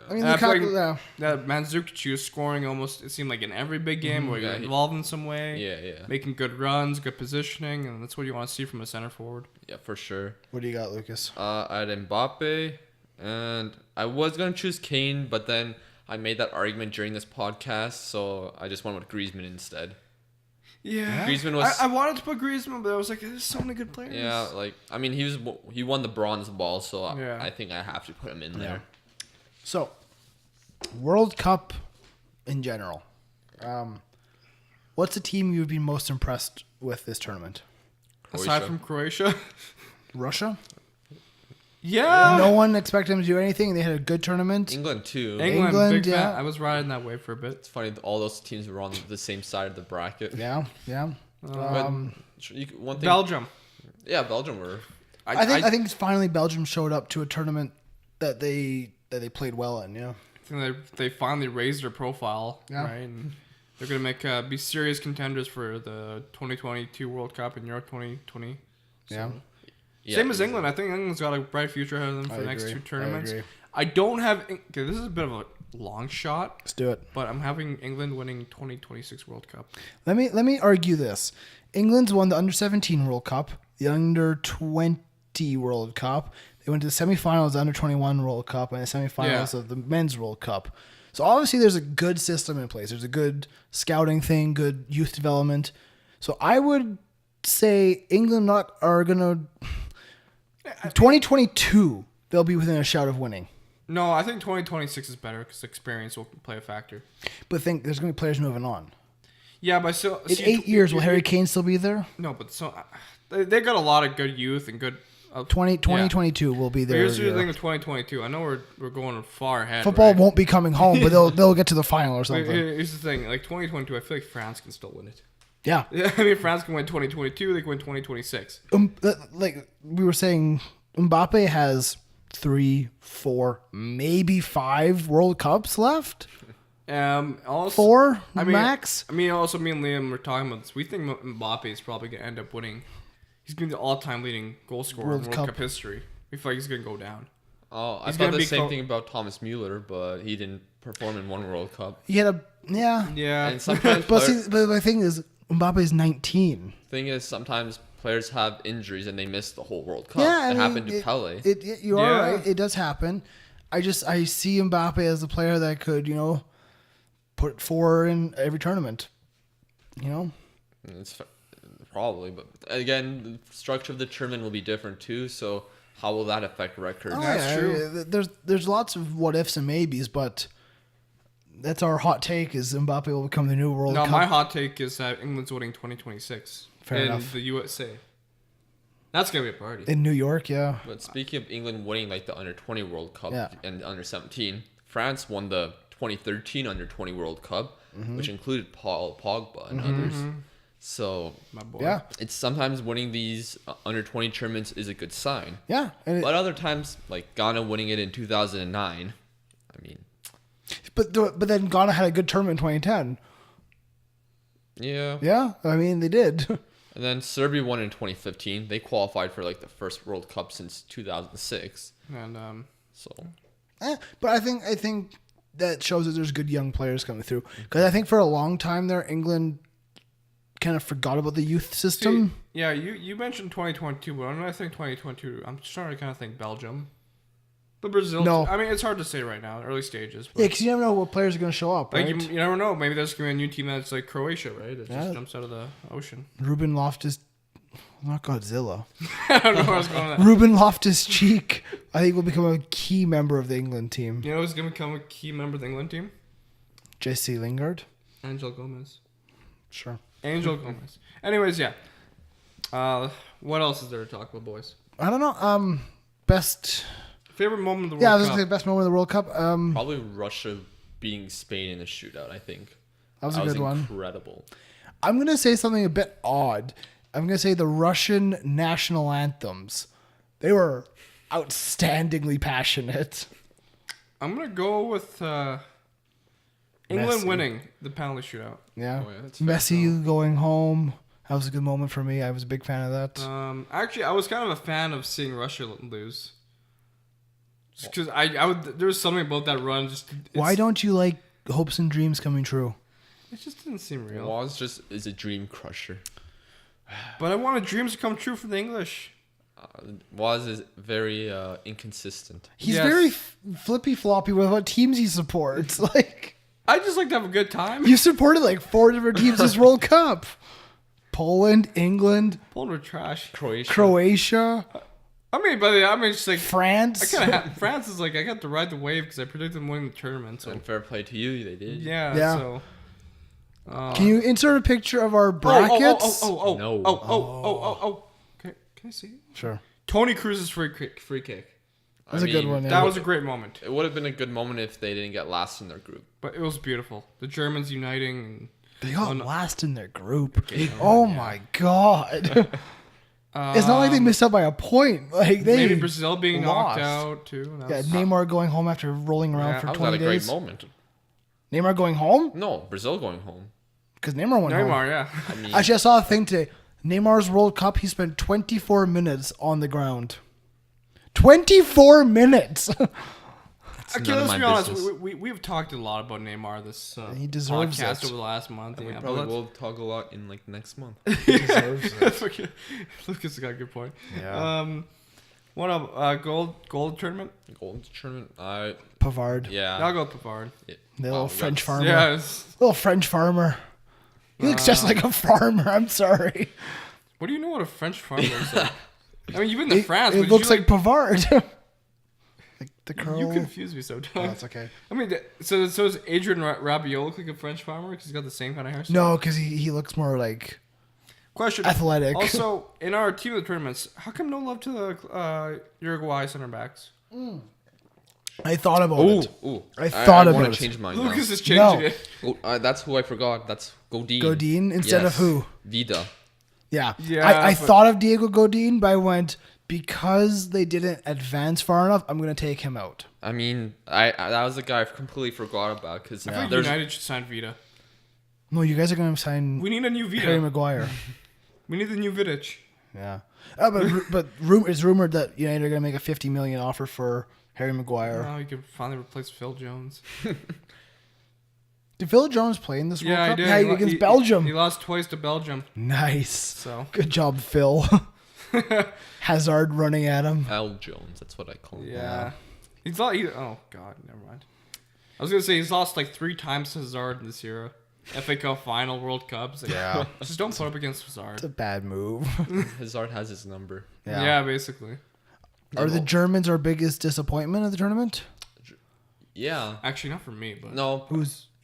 I mean, And Lukaku. Yeah. That Mandzukic was scoring almost. It seemed like in every big game where he got involved in some way. Yeah. Making good runs, good positioning, and that's what you want to see from a center forward. Yeah, for sure. What do you got, Lucas? I had Mbappe, and I was gonna choose Kane, but then I made that argument during this podcast, so I just went with Griezmann instead. Yeah, Griezmann was. I wanted to put Griezmann, but I was like, there's so many good players. Yeah, like I mean, he won the bronze ball, so Yeah. I think I have to put him in there. So, World Cup in general. What's the team you've been most impressed with this tournament? Aside from Croatia. Russia? Yeah. No one expected them to do anything. They had a good tournament. England too. England, big yeah. fan. I was riding that wave for a bit. It's funny that all those teams were on the same side of the bracket. Yeah. But one thing. Belgium. Yeah, Belgium were. I think finally Belgium showed up to a tournament that they played well in. Yeah. I think they finally raised their profile, right? And they're gonna be serious contenders for the 2022 World Cup and Euro 2020. So. Yeah. Same as England. I think England's got a bright future ahead of them for the next 2 tournaments. I don't have. Okay, this is a bit of a long shot. Let's do it. But I'm having England winning 2026 World Cup. Let me argue this. England's won the under-17 World Cup, the under-20 World Cup. They went to the semifinals of the under-21 World Cup and the semifinals of the men's World Cup. So obviously there's a good system in place. There's a good scouting thing, good youth development. So I would say England are going to... 2022, they'll be within a shout of winning. No, I think 2026 is better because experience will play a factor. But think there's going to be players moving on. Yeah, but still... In 8 years, will Harry Kane still be there? No, but they got a lot of good youth and good... 2022 will be there. Here's the thing with 2022. I know we're going far ahead. Football right? won't be coming home, but they'll get to the final or something. Here's the thing. Like 2022, I feel like France can still win it. Yeah. I mean, France can win 2022. They can win 2026. Like we were saying, Mbappe has 3, 4, maybe 5 World Cups left. Also, 4 max. I mean, also me and Liam were talking about this. We think Mbappe is probably gonna end up winning. He's gonna be the all-time leading goal scorer in World Cup history. We feel like he's gonna go down. Oh, I thought the same thing about Thomas Mueller, but he didn't perform in one World Cup. He had Yeah. And sometimes, but the thing is, Mbappe's 19. Thing is, sometimes players have injuries and they miss the whole World Cup. Yeah, it happened to Pele. You are right. It does happen. I see Mbappe as a player that could, put 4 in every tournament. It's probably, but again, the structure of the tournament will be different too. So how will that affect records? That's true. There's lots of what ifs and maybes, but That's our hot take: is Mbappe will become the new World Cup. No, my hot take is that England's winning 2026 Fair in enough. the USA. That's gonna be a party. In New York, yeah. But speaking of England winning like the under-20 World Cup Yeah. and the under-17, France won the 2013 under-20 World Cup, which included Paul Pogba and others. So My boy. Yeah. it's sometimes winning these under-20 tournaments is a good sign. Yeah. And But other times, like Ghana winning it in 2009, I mean, but then Ghana had a good tournament in 2010. yeah. Yeah. I mean, they did. And then Serbia won in 2015. They qualified for like the first World Cup since 2006. And So But I think that shows that there's good young players coming through. Because I think for a long time there, England kind of forgot about the youth system. see, yeah, you mentioned 2022, but when I think 2022, I'm starting to kind of think Belgium. But Brazil, No. I mean, it's hard to say right now, early stages. But Yeah, because you never know what players are going to show up, like right? you never know. Maybe there's gonna be a new team that's like Croatia, right? That Yeah. just jumps out of the ocean. Ruben Loftus, not Godzilla. I don't know where I was going with that. Ruben Loftus Cheek, I think will become a key member of the England team. You know who's gonna become a key member of the England team? Jesse Lingard. Angel Gomez. Sure. Angel Gomez. Anyways, yeah. What else is there to talk about, boys? I don't know. Best. Favorite moment of the World Yeah, I was Cup? going to say best moment of the World Cup. probably Russia beating Spain in a shootout, I think. That was a good one. Incredible. I'm going to say something a bit odd. I'm going to say the Russian national anthems. They were outstandingly passionate. I'm gonna go with England Messi. winning the penalty shootout. Yeah. Oh, yeah, that's fair. Messi going home. That was a good moment for me. I was a big fan of that. Actually, I was kind of a fan of seeing Russia lose. Just because I would, there was something about that run. Why don't you like hopes and dreams coming true? It just didn't seem real. Waz just is a dream crusher. But I wanted dreams to come true for the English. Waz is very inconsistent. He's Yes. very flippy floppy with what teams he supports. Like, I just like to have a good time. you supported like 4 different teams this World Cup: Poland, England, Poland were trash. Croatia, I mean, just like France. France is like I got to ride the wave because I predicted them winning the tournament. So And fair play to you, they did. yeah. Yeah. So. Can you insert a picture of our brackets? No. Can I see? Sure. Tony Cruz's free kick. That was a good one. Yeah. That was a great moment. It would have been a good moment if they didn't get last in their group. But it was beautiful. The Germans uniting. They got no. last in their group. Oh my god. It's not like they missed out by a point. Like they Maybe Brazil being knocked lost. out too. Yeah, Neymar going home after rolling around Yeah, for How was 20 that a great days. moment? Neymar going home? No, Brazil going home. Because Neymar went home. Neymar, yeah. I mean, Actually, I saw a thing today. Neymar's World Cup, he spent 24 minutes on the ground. 24 minutes! Okay, none of let's my be honest. business. We've talked a lot about Neymar this He deserves podcast it. over the last month. we Yeah, probably but will talk a lot in like next month. He deserves it. let's okay. Lucas got a good point. Yeah. What up? Gold tournament? Gold tournament. Pavard. Yeah. I'll go with Pavard. The little French farmer. Yes. Little French farmer. He looks just like a farmer. I'm sorry. What do you know what a French farmer looks like? I mean, you've been to France. It but looks you like Pavard. Like the curl. You confuse me sometimes. Oh, that's okay. I mean, so does Adrian Rabiot look like a French farmer because he's got the same kind of hairstyle? No, because he looks more like Question. athletic. Also, in our team of the tournaments, how come no love to the Uruguay center backs? I thought about it. Ooh. I thought I about want it. to change mine Lucas now. is changing No. it. Oh, that's who I forgot. That's Godin. Godin instead of who? Vida. Yeah. Yeah, I but- thought of Diego Godin, but I went, because they didn't advance far enough, I'm going to take him out. I mean, I that was the guy I completely forgot about because I think there's United should sign Vita. No, you guys are going to sign We need a new Harry Vita. Maguire. We need the new Vidic. Yeah. But it's rumored that United are going to make a $50 million offer for Harry Maguire. Now you can finally replace Phil Jones. Did Phil Jones play in this World Yeah, Cup? he did. Yeah, against Belgium. He lost twice to Belgium. Nice. So Good job, Phil. Hazard running at him. Al Jones. That's what I call him. yeah, he's not. Oh God, never mind. I was gonna say he's lost like 3 times to Hazard this year. FA Cup final, World Cup. It's like, Yeah. just don't put up against It's a Hazard. bad move. Hazard has his number. Yeah, basically. Are the Germans our biggest disappointment of the tournament? Yeah. Actually, not for me, but No.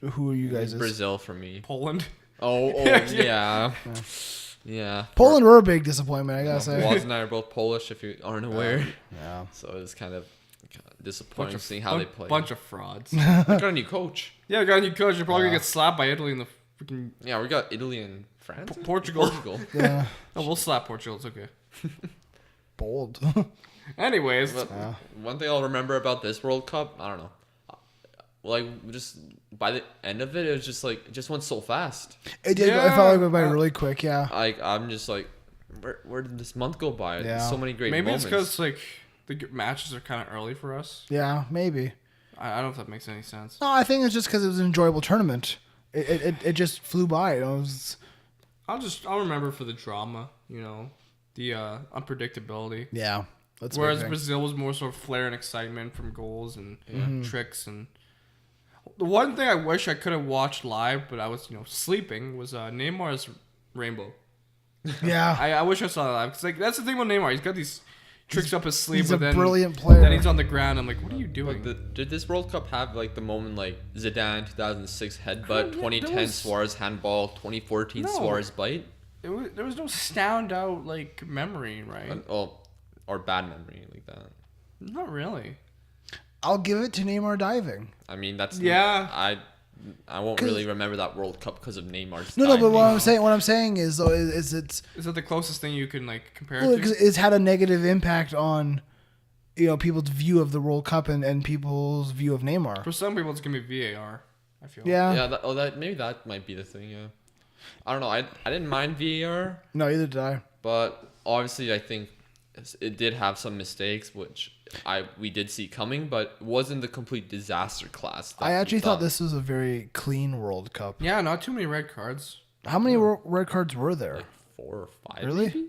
Who are you guys? Brazil for me. Poland. Oh, yeah. Yeah. Poland were a big disappointment, I gotta say. Waz and I are both Polish, if you aren't aware. Yeah. So it's kind of disappointing seeing how they play. Bunch of frauds. We got a new coach. Yeah, we got a new coach. You're probably gonna get slapped by Italy in the freaking Yeah, we got Italy and France. Portugal. Yeah. Oh, we'll slap Portugal. It's okay. Bold. Anyways, But one thing I'll remember about this World Cup, I don't know. Like, just by the end of it, it was just like, it just went so fast. It did. I felt like it went by really quick, yeah. I'm just like, where did this month go by? Yeah. So many great maybe moments. it's because like the matches are kind of early for us. Yeah, maybe. I don't know if that makes any sense. No, I think it's just because it was an enjoyable tournament. It just flew by. It was, I'll remember for the drama, the unpredictability. yeah. That's a big Whereas thing. Brazil was more sort of flair and excitement from goals and tricks. And the one thing I wish I could have watched live, but I was sleeping, was Neymar's rainbow. Yeah. I wish I saw that live because like that's the thing with Neymar. He's got these tricks up his sleeve. He's a but then, brilliant player. Then he's on the ground. I'm like, what are you doing? Did this World Cup have like the moment like Zidane 2006 headbutt, Yeah, 2010 Suarez handball, 2014 No. Suarez bite? There was no stand out like memory, right? Or bad memory like that. Not really. I'll give it to Neymar diving. I mean, that's I won't 'Cause- really remember that World Cup because of Neymar's. No, but diving. what I'm saying is though is it's Is that the closest thing you can like compare well, it 'cause to? it's had a negative impact on people's view of the World Cup and people's view of Neymar. For some people, it's gonna be VAR. I feel. Yeah. Yeah, that maybe that might be the thing. Yeah, I don't know. I didn't mind VAR, No, either did I. but obviously I think it did have some mistakes, which we did see coming, but it wasn't the complete disaster class. that I we actually thought this was a very clean World Cup. Yeah, not too many red cards. How many red cards were there? like 4 or 5. Really? maybe?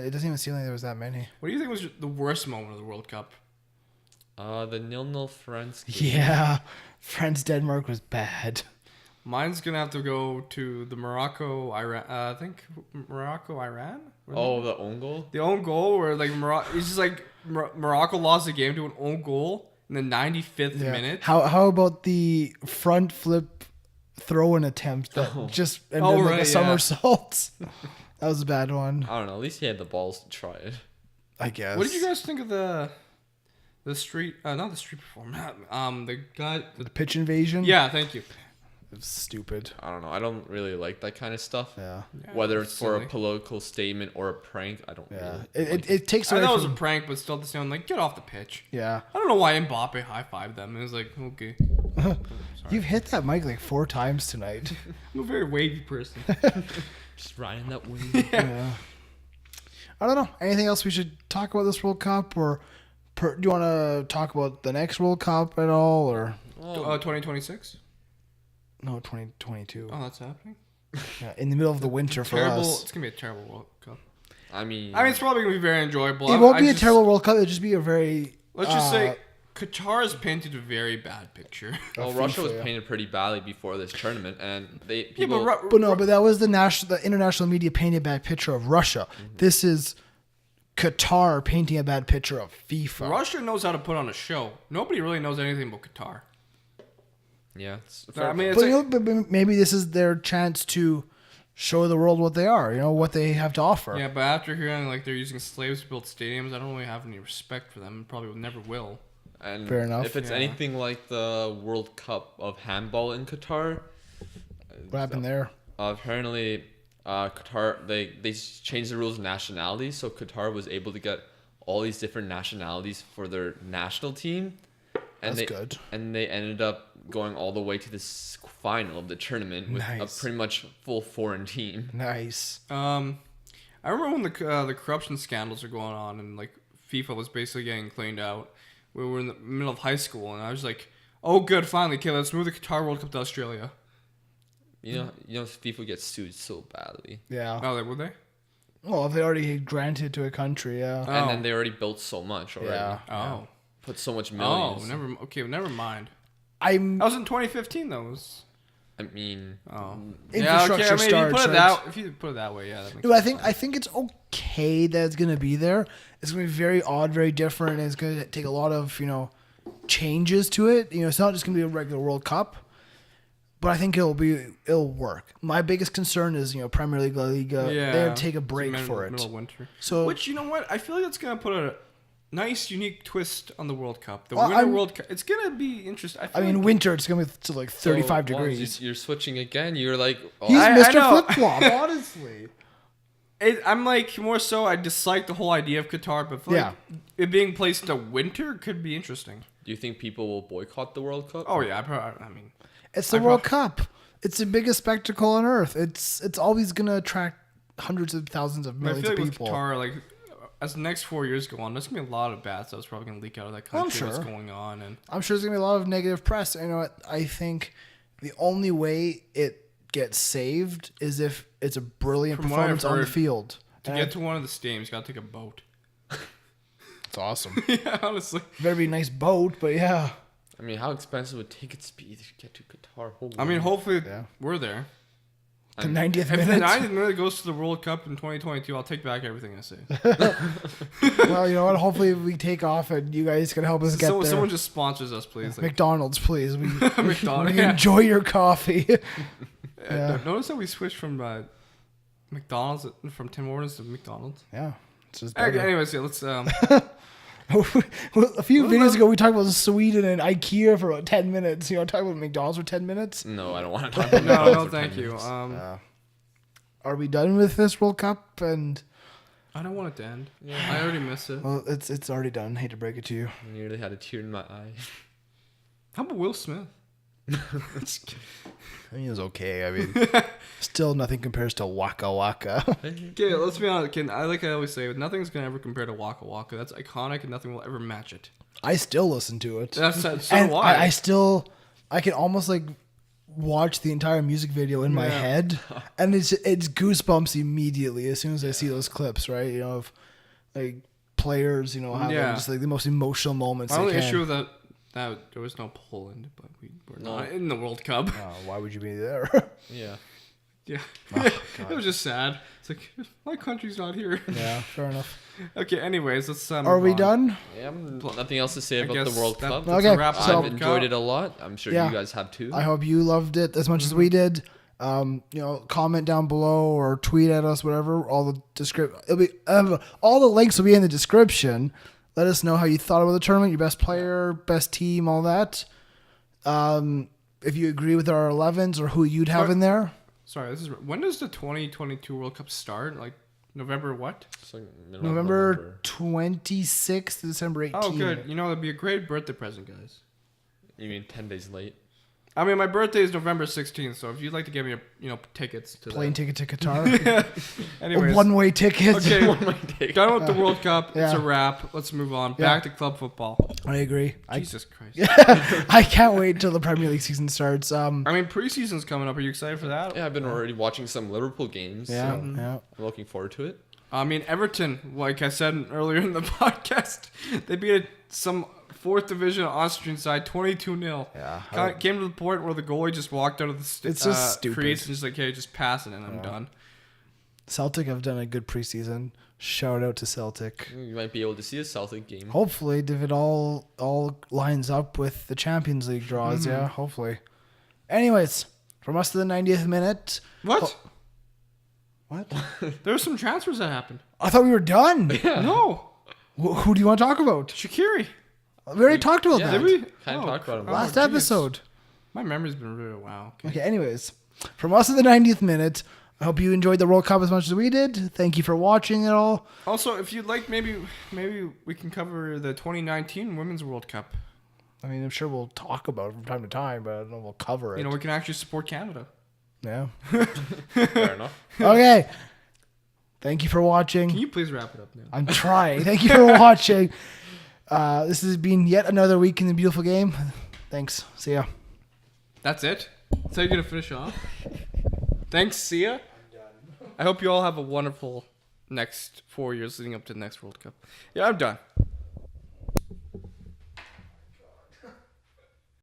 It doesn't even seem like there was that many. What do you think was the worst moment of the World Cup? The 0-0 France game. Yeah, France Denmark was bad. Mine's gonna have to go to the Morocco Iran. I think Morocco Iran. Oh, the own goal. The own goal where like it's just like Morocco lost the game to an own goal in the 95th Yeah. minute. How about the front flip throw-in attempt that just ended like right, a yeah. somersault? That was a bad one, I don't know. At least he had the balls to try it. I guess. What did you guys think of the street? Not the street performance. The guy. The pitch invasion? Yeah, thank you. It was stupid. I don't know. I don't really like that kind of stuff. Yeah. Whether it's for silly. a political statement or a prank, I don't Yeah. really. It takes I away know it was a from... prank, but still at the same time, like get off the pitch. Yeah. I don't know why Mbappe high-fived them. It was like okay. You've hit that mic like 4 times tonight. I'm a very wavy person. Just riding that wave. Yeah. I don't know. Anything else we should talk about this World Cup? Or do you want to talk about the next World Cup at all? Or 2026. no, 2022. Oh, that's happening. Yeah, in the middle of the winter for Terrible. us. It's gonna be a terrible World Cup. I mean, it's probably gonna be very enjoyable. It won't be a terrible World Cup. It'll just be a very... Let's just say Qatar has painted a very bad picture. well, FIFA, Russia was yeah. painted pretty badly before this tournament, and Yeah, people. But that was the international media painting a bad picture of Russia. This is Qatar painting a bad picture of FIFA. Russia knows how to put on a show. Nobody really knows anything about Qatar. yeah, it's I mean, it's But, like, but maybe this is their chance to show the world what they are, what they have to offer. yeah, but after hearing like they're using slaves to build stadiums, I don't really have any respect for them. Probably never will. and Fair enough. If it's Yeah. anything like the World Cup of handball in Qatar, What happened there? apparently Qatar they changed the rules of nationality, so Qatar was able to get all these different nationalities for their national team, and That's good. And they ended up going all the way to this final of the tournament with Nice. a pretty much full foreign team. Nice. I remember when the corruption scandals are going on and like FIFA was basically getting cleaned out. We were in the middle of high school and I was like, "Oh, good, finally, okay, let's move the Qatar World Cup to Australia." You know, FIFA gets sued so badly, Yeah. Oh, would they? Well, if they already granted to a country, yeah. and then they already built so much already. Yeah. Oh. Put so much Oh, millions. never mind. I'm That was in 2015 though. It was, I mean, infrastructure starts, right? If you put it that way, yeah, that makes No, sense. I think it's okay that it's gonna be there. It's gonna be very odd, very different, and it's gonna take a lot of changes to it. You know, it's not just going to be a regular World Cup, but I think it'll work. My biggest concern is, you know, Premier League, La Liga, they have to take a break for it. Middle of winter. So, which, you know what? I feel like it's going to put a nice, unique twist on the World Cup. The Winter World Cup. It's going to be interesting. I mean, winter, it's going to be to like 35 degrees. You're switching again. You're like... Oh. He's Mr. Flip-Flop, honestly. I'm like, more so, I dislike the whole idea of Qatar, but like it being placed in the winter could be interesting. Do you think people will boycott the World Cup? Oh, yeah. I mean... It's the World Cup. It's the biggest spectacle on earth. It's always going to attract hundreds of thousands of millions of people. With Qatar, like... As the next 4 years go on, there's gonna be a lot of bad stuff that's probably gonna leak out of that country. I'm sure. What's going on, and I'm sure there's gonna be a lot of negative press. You know what? I think the only way it gets saved is if it's a brilliant performance on the field. To get to one of the stadiums, you gotta take a boat. It's awesome. Yeah, honestly. Better be a nice boat, but yeah. I mean, how expensive would tickets be to get to Qatar? Holy I mean, hopefully we're there. The 90th minute. If the 90th minute goes to the World Cup in 2022, I'll take back everything I say. Well, you know what? Hopefully we take off and you guys can help us get there. Someone just sponsors us, please. Like, McDonald's, please. McDonald's. We enjoy your coffee. Notice that we switched from McDonald's, from Tim Hortons to McDonald's. Yeah. It's just anyways, yeah, let's... a few videos ago, we talked about Sweden and IKEA for about 10 minutes. You know, talk about McDonald's for 10 minutes? No, I don't want to talk about McDonald's. No, thank you. Are we done with this World Cup? And I don't want it to end. Yeah. I already miss it. Well, it's already done. Hate to break it to you. I nearly had a tear in my eye. How about Will Smith? I mean, it was okay. I mean, still nothing compares to Waka Waka. Okay, let's be honest. Like I always say, nothing's going to ever compare to Waka Waka. That's iconic and nothing will ever match it. I still listen to it. So and why? I can almost like watch the entire music video in my head, and it's goosebumps immediately as soon as I see those clips, right? You know, of like players, you know, having just like the most emotional moments. My only issue with that there was no Poland, but we were not in the World Cup. Why would you be there? Yeah. Yeah. It was just sad. It's like, my country's not here. Yeah, fair enough. Okay, anyways, let's Are we done? Yeah, nothing else to say about the World Cup. Okay, I've enjoyed it a lot. I'm sure you guys have too. I hope you loved it as much as we did. You know, comment down below or tweet at us, whatever. All the all the links will be in the description. Let us know how you thought about the tournament, your best player, best team, all that. If you agree with our 11s or who you'd have in there. Sorry, when does the 2022 World Cup start? Like November what? Like November 26th to December 18th. Oh, good. You know, it'd be a great birthday present, guys. You mean 10 days late? I mean, my birthday is November 16th, so if you'd like to give me tickets to plane ticket to Qatar. Anyways, a one-way ticket. Okay, one-way ticket. Done with the World Cup. It's a wrap. Let's move on. Back to club football. I agree. Jesus Christ. I can't wait till the Premier League season starts. I mean, preseason's coming up. Are you excited for that? Yeah, I've been already watching some Liverpool games. Yeah, I'm looking forward to it. I mean, Everton, like I said earlier in the podcast, they beat some 4th division Austrian side 22-0. Yeah. Came to the point where the goalie just walked out of the it's just stupid. crease and just like, hey, just pass it and I'm done. Celtic have done a good preseason. Shout out to Celtic. You might be able to see a Celtic game. Hopefully, if it all lines up with the Champions League draws, hopefully. Anyways, from us to the 90th minute. What? What? There were some transfers that happened. I thought we were done. Yeah. No. Who do you want to talk about? Shaqiri. We already talked about that. Did we? Kind of talked about him last episode. My memory's been really wow. Okay, anyways. From us to the 90th minute. I hope you enjoyed the World Cup as much as we did. Thank you for watching it all. Also, if you'd like, maybe we can cover the 2019 Women's World Cup. I mean, I'm sure we'll talk about it from time to time, but I don't know if we'll cover it. You know, we can actually support Canada. Yeah. Fair enough. Okay. Thank you for watching. Can you please wrap it up now? I'm trying. Thank you for watching. This has been yet another week in the beautiful game. Thanks. See ya. That's it? That's how you're going to finish off? Thanks. See ya. I'm done. I hope you all have a wonderful next 4 years leading up to the next World Cup. Yeah, I'm done.